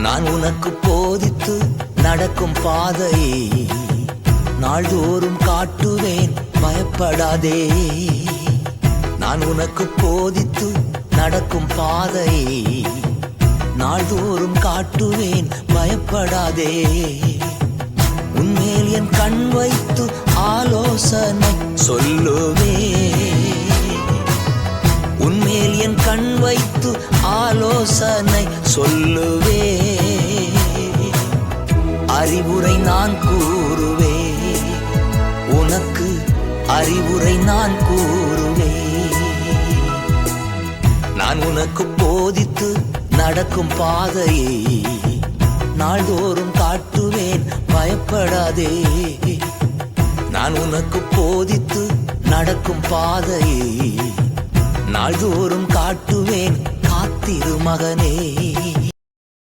நான் உனக்கு போதித்து நடக்கும் பாதையை நாள்தோறும் காட்டுவேன், பயப்படாதே. நான் உனக்கு போதித்து நடக்கும் பாதையை நாள்தோறும் காட்டுவேன், பயப்படாதே. உன்மேல் என் கண் வைத்து ஆலோசனை சொல்லுவே. உன்மேல் என் கண் வைத்து ஆலோசனை சொல்லுவே. அறிவுரை நான் கூறுவே, உனக்கு அறிவுரை நான் கூறுவே. நான் உனக்கு போதித்து நடக்கும் பாதையை நாள்தோறும் காட்டுவேன், பயப்படாதே. நான் உனக்கு போதித்து நடக்கும் பாதையை நாள்தோறும் காட்டுவேன், காத்திரு மகனே.